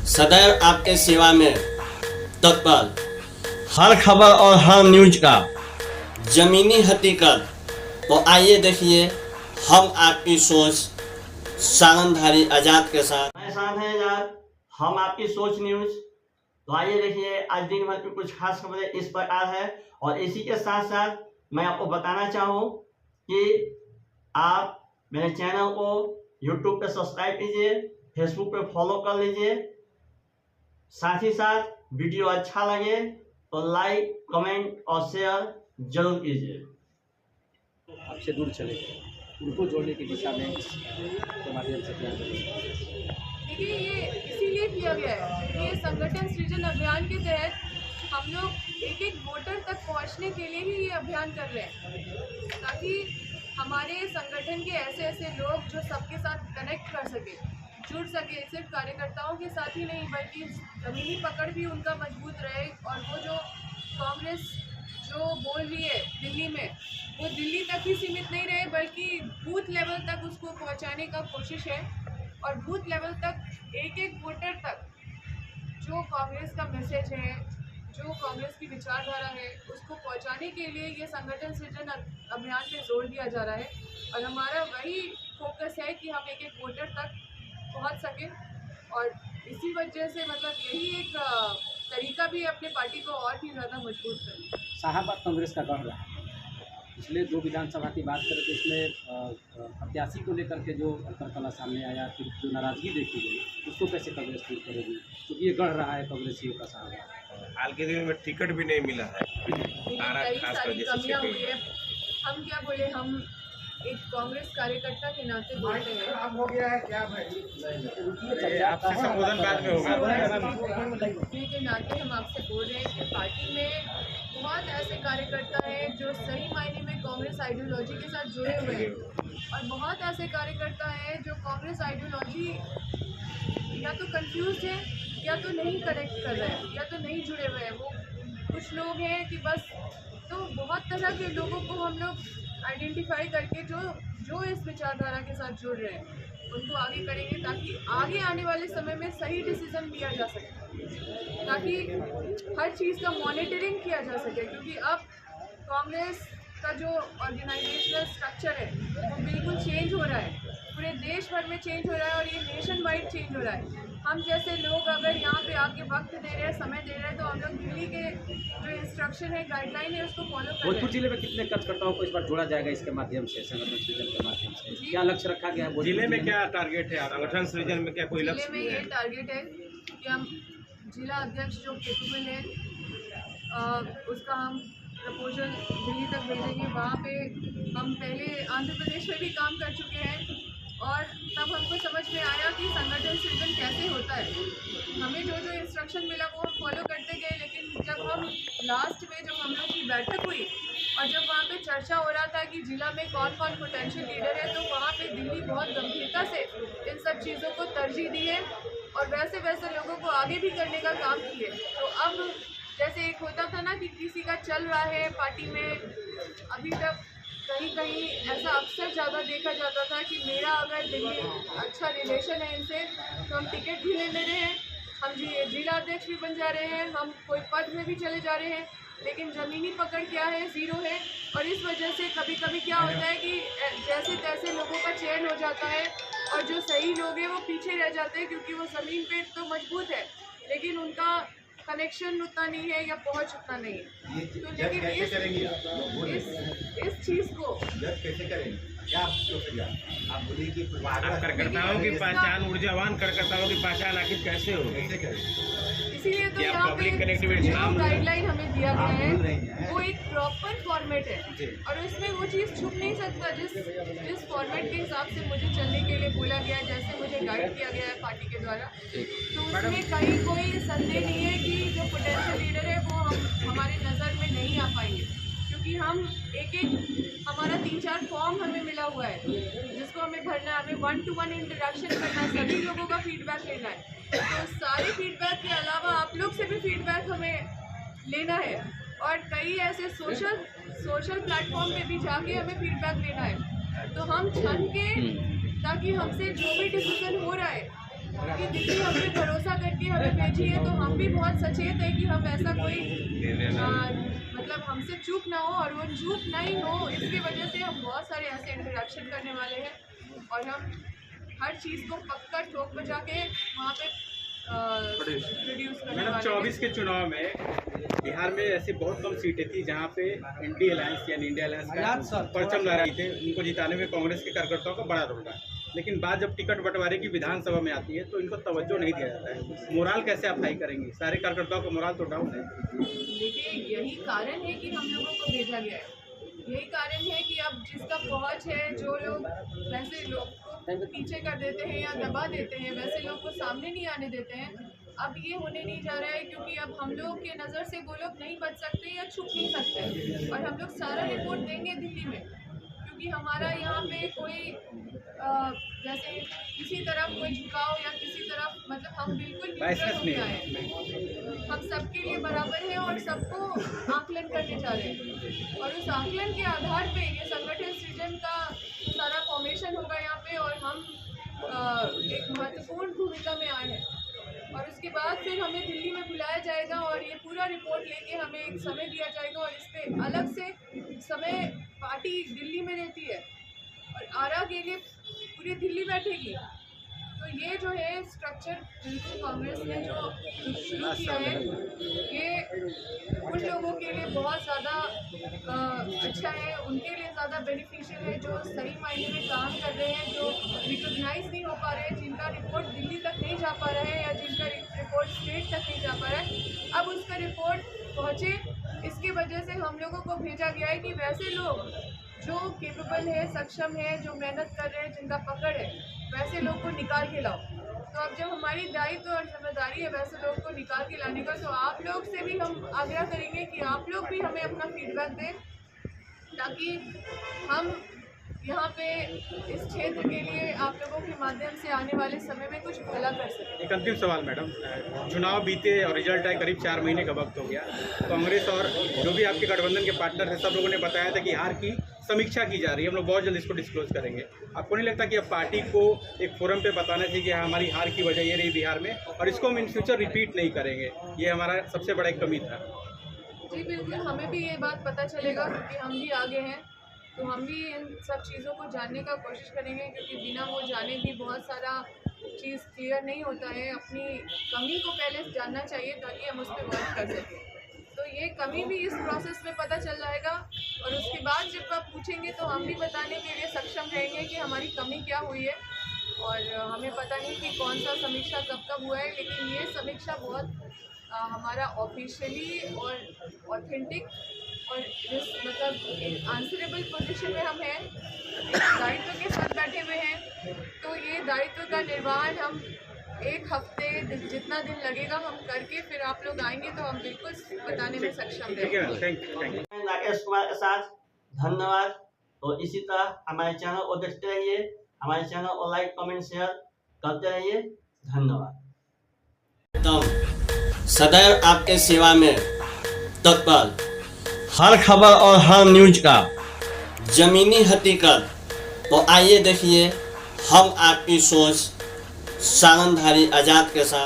सदैव आपके सेवा में तत्पर, हर खबर और हर न्यूज का जमीनी हकीकत। तो आइए देखिए हम आपकी सोच सारंगधारी आजाद के साथ। मैं साथ हैं आजाद, हम आपकी सोच न्यूज। तो आइए देखिए आज दिन भर की कुछ खास खबरें इस प्रकार है। और इसी के साथ साथ मैं आपको बताना चाहूँ कि आप मेरे चैनल को YouTube पे सब्सक्राइब कीजिए, Facebook पे फॉलो कर लीजिए। साथ ही साथ वीडियो अच्छा लगे तो लाइक, कमेंट और शेयर जरूर कीजिए। आपसे दूर चले गए, उनको जोड़ने की दिशा में के माध्यम से क्या करें? देखिए, ये इसीलिए किया गया है कि ये संगठन सृजन अभियान के तहत हम लोग एक एक वोटर तक पहुंचने के लिए ही ये अभियान कर रहे हैं, ताकि हमारे संगठन के ऐसे ऐसे लोग जो सबके साथ कनेक्ट कर सके, जुड़ सके। सिर्फ कार्यकर्ताओं के साथ ही नहीं बल्कि ज़मीनी पकड़ भी उनका मजबूत रहे। और वो जो कांग्रेस जो बोल रही है दिल्ली में, वो दिल्ली तक ही सीमित नहीं रहे बल्कि बूथ लेवल तक उसको पहुंचाने का कोशिश है। और बूथ लेवल तक एक एक वोटर तक जो कांग्रेस का मैसेज है, जो कांग्रेस की विचारधारा है, उसको पहुंचाने के लिए ये संगठन सृजन अभियान पे जोर दिया जा रहा है। और हमारा वही फोकस है कि हम एक एक वोटर तक पहुंच सकें। और इसी वजह से मतलब यही एक तरीका भी है अपने पार्टी को और भी ज़्यादा मजबूत करने। शाहाबाद कांग्रेस का गढ़ रहा है। पिछले जो विधानसभा की बात करें तो इसमें प्रत्याशी को लेकर के जो अंतरकला सामने आया, फिर जो नाराजगी देखी गई, उसको कैसे कांग्रेस दूर करेगी? क्योंकि ये गढ़ रहा है कांग्रेसियों का शाहाबाद। हाल के दिनों में टिकट भी नहीं मिला है। कई सारी कमियां हुई है। हम क्या बोले, हम एक कांग्रेस कार्यकर्ता के नाते बोलते हैं। आपसे संबोधन बाद में होगा। के नाते हम आपसे बोल रहे हैं कि पार्टी में बहुत ऐसे कार्यकर्ता हैं जो सही मायने में कांग्रेस आइडियोलॉजी के साथ जुड़े हुए हैं, और बहुत ऐसे कार्यकर्ता हैं जो कांग्रेस आइडियोलॉजी या तो कंफ्यूज है, या तो नहीं कनेक्ट कर रहे हैं, या तो नहीं जुड़े हुए हैं। वो कुछ लोग हैं कि बस, तो बहुत तरह के लोगों को हम लोग आइडेंटिफाई करके जो इस विचारधारा के साथ जुड़ रहे हैं उनको आगे करेंगे, ताकि आगे आने वाले समय में सही डिसीजन लिया जा सके, ताकि हर चीज़ का मॉनिटरिंग किया जा सके। क्योंकि अब कांग्रेस का जो ऑर्गेनाइजेशनल स्ट्रक्चर है वो बिल्कुल चेंज हो रहा है, पूरे देश भर में चेंज हो रहा है, और ये नेशन वाइड चेंज हो रहा है। हम जैसे लोग अगर यहाँ पे आके वक्त दे रहे हैं, समय दे रहे हैं, तो हम लोग दिल्ली के जो इंस्ट्रक्शन है, गाइडलाइन है, उसको फॉलो कर रहे हैं। भोजपुर जिले में कितने कार्यकर्ताओं को इस बार जोड़ा जाएगा इसके माध्यम से, संगठन सृजन के माध्यम से? क्या लक्ष्य रखा गया है जिले में? क्या टारगेट है संगठन सृजन में? क्या कोई जिले लक्ष्य में ये टारगेट है कि हम जिला अध्यक्ष जो केपेबल है उसका हम प्रपोजल दिल्ली तक भेजेंगे। वहाँ पे हम पहले आंध्र प्रदेश में भी काम कर चुके हैं, और तब हमको समझ में आया कि संगठन सृजन कैसे होता है। हमें जो जो इंस्ट्रक्शन मिला वो हम फॉलो करते गए, लेकिन जब हम लास्ट में जब हम लोग की बैठक हुई और जब वहाँ पे चर्चा हो रहा था कि जिला में कौन कौन पोटेंशियल लीडर है, तो वहाँ पे दिल्ली बहुत गंभीरता से इन सब चीज़ों को तरजीह दी है और वैसे वैसे लोगों को आगे भी करने का काम किए। तो अब जैसे एक होता था ना कि किसी का चल रहा है पार्टी में, अभी तक कहीं कहीं ऐसा अक्सर ज़्यादा देखा जाता था कि मेरा अगर दिल्ली अच्छा रिलेशन है इनसे तो हम टिकट भी ले रहे हैं, हम जिला अध्यक्ष भी बन जा रहे हैं, हम कोई पद में भी चले जा रहे हैं, लेकिन ज़मीनी पकड़ क्या है, ज़ीरो है। और इस वजह से कभी कभी क्या होता है कि जैसे तैसे लोगों का चयन हो जाता है, और जो सही लोग हैं वो पीछे रह जाते हैं, क्योंकि वो ज़मीन पे तो मजबूत है लेकिन उनका कनेक्शन उतना नहीं है या पहुंच उतना नहीं है। तो लेकिन इस चीज़ को कैसे करेंगे? क्या आप बोलिए कि कार्यकर्ताओं की पहचान, ऊर्जावान कार्यकर्ताओं की पहचान आखिर कैसे हो? कैसे करेंगे? इसीलिए तो या यहाँ पे public connectivity जो गाइडलाइन हमें दिया गया है वो एक प्रॉपर फॉर्मेट है, और उसमें वो चीज़ छुप नहीं सकता जिस फॉर्मेट के हिसाब से मुझे चलने के लिए बोला गया है, जैसे मुझे गाइड किया गया है पार्टी के द्वारा। तो उसमें कहीं कोई संदेह नहीं है कि जो पोटेंशियल लीडर है वो हमारे नज़र में नहीं आ पाएंगे, क्योंकि हम एक हमारा 3-4 फॉर्म हमें मिला हुआ है जिसको हमें भरना है, हमें 1-to-1 इंटरेक्शन करना है, सभी लोगों का फीडबैक लेना है। तो सारे फीडबैक के अलावा आप लोग से भी फीडबैक हमें लेना है, और कई ऐसे सोशल प्लेटफॉर्म पे भी जाके हमें फीडबैक लेना है। तो हम छन के, ताकि हमसे जो भी डिसीजन हो रहा है क्योंकि दिल्ली हम पे भरोसा करके हमें भेजी है, तो हम भी बहुत सचेत है कि हम ऐसा कोई मतलब हमसे चूक ना हो और वो झूठ नहीं हो। इसकी वजह से हम बहुत सारे ऐसे इंटरेक्शन करने वाले हैं और हम हर चीज़ को पक्का ठोक बजा के वहाँ पे प्रोड्यूस करने मैडम, वाले 24 के चुनाव में बिहार में ऐसी बहुत कम सीटें थी जहां पे इंडी अलायंस यानी इंडिया अलायंस का परचम लहराए थे। उनको जिताने में कांग्रेस के कार्यकर्ताओं का बड़ा रोल रहा, लेकिन बात जब टिकट बंटवारे की विधानसभा में आती है तो इनको तवज्जो नहीं दिया जाता है। मोराल कैसे आप हाई करेंगी? सारे कार्यकर्ताओं का मोराल तो डाउन है। देखिए, यही कारण है कि हम लोगों को भेजा गया है। यही कारण है कि अब जिसका पहुंच है, जो लोग वैसे लोग को पीछे कर देते हैं या दबा देते हैं, वैसे लोग को सामने नहीं आने देते हैं। अब ये होने नहीं जा रहा है, क्योंकि अब हम लोग के नज़र से वो लोग नहीं बच सकते या छुप नहीं सकते। और हम लोग सारा रिपोर्ट देंगे दिल्ली में, क्योंकि हमारा यहाँ पे कोई जैसे किसी तरफ कोई झुकाव या किसी तरफ, मतलब हम बिल्कुल न्यूट्रल होके आए हैं। हम सबके लिए बराबर हैं और सबको आकलन करने जा रहे हैं, और उस आकलन के आधार पे ये संगठन सृजन का सारा फॉर्मेशन होगा यहाँ पे, और हम एक महत्वपूर्ण भूमिका में आए हैं। और उसके बाद फिर हमें दिल्ली में बुलाया जाएगा और ये पूरा रिपोर्ट लेके हमें एक समय दिया जाएगा, और इस पर अलग से समय पार्टी दिल्ली में रहती है और आरा के लिए पूरी दिल्ली बैठेगी। तो ये जो है स्ट्रक्चर बिल्कुल कांग्रेस ने जो शुरू किया है, ये उन लोगों के लिए बहुत ज़्यादा अच्छा है, उनके लिए ज़्यादा बेनिफिशियल है जो सही मायने में काम कर रहे हैं, जो रिकॉग्नाइज नहीं हो पा रहे हैं, जिनका रिपोर्ट दिल्ली तक नहीं जा पा रहा है या जिनका रिपोर्ट स्टेट तक नहीं जा पा रहा है। अब उसका रिपोर्ट पहुँचे, इसकी वजह से हम लोगों को भेजा गया है कि वैसे लोग जो केपेबल है, सक्षम है, जो मेहनत कर रहे हैं, जिनका पकड़ है, वैसे लोग को निकाल के लाओ। तो अब जब हमारी दायित्व और जिम्मेदारी है वैसे लोग को निकाल के लाने का, तो आप लोग से भी हम आग्रह करेंगे कि आप लोग भी हमें अपना फीडबैक दें, ताकि हम यहाँ पे इस क्षेत्र के लिए आप लोगों के माध्यम से आने वाले समय में कुछ भला कर सकें। एक अंतिम सवाल मैडम, चुनाव बीते और रिजल्ट आए, करीब 4 महीने का वक्त हो गया। कांग्रेस और जो भी आपके गठबंधन के पार्टनर हैं, सब लोगों ने बताया था कि हार की समीक्षा की जा रही है, हम लोग बहुत जल्द इसको डिस्क्लोज करेंगे। आपको नहीं लगता कि अब पार्टी को एक फोरम पे बताना चाहिए कि हमारी हार की वजह ये रही बिहार में, और इसको हम इन फ्यूचर रिपीट नहीं करेंगे? ये हमारा सबसे बड़ा एक कमी था। जी बिल्कुल, हमें भी ये बात पता चलेगा, क्योंकि हम भी आगे हैं, तो हम भी इन सब चीज़ों को जानने का कोशिश करेंगे, क्योंकि बिना वो जाने भी बहुत सारा चीज़ क्लियर नहीं होता है। अपनी कमी को पहले जानना चाहिए ताकि हम उस पर वर्क कर सकें। तो ये कमी भी इस प्रोसेस में पता चल जाएगा, और उसके बाद जब आप पूछेंगे तो हम भी बताने के लिए सक्षम रहेंगे कि हमारी कमी क्या हुई है। और हमें पता नहीं कि कौन सा समीक्षा कब कब हुआ है, लेकिन ये समीक्षा बहुत हमारा ऑफिशियली और ऑथेंटिक और मतलब आंसरेबल पोजीशन में हम हैं, दायित्व के साथ बैठे हुए हैं। तो ये दायित्व का निर्वहन हम 1 हफ्ते जितना दिन लगेगा हम करके फिर आप लोग आएंगे तो हम बिल्कुल बताने में सक्षम रहेंगे। Thank you. राकेश कुमार के साथ धन्यवाद। तो इसी तरह हमारे चैनल को देखते रहिए, हमारे चैनल को लाइक कमेंट शेयर करते रहिए। धन्यवाद। सदैव आपके सेवा में तत्पर, हर खबर और हर न्यूज का जमीनी हकीकत। तो आइए देखिए हम आपकी सोच सारंगधारी आजाद के साथ।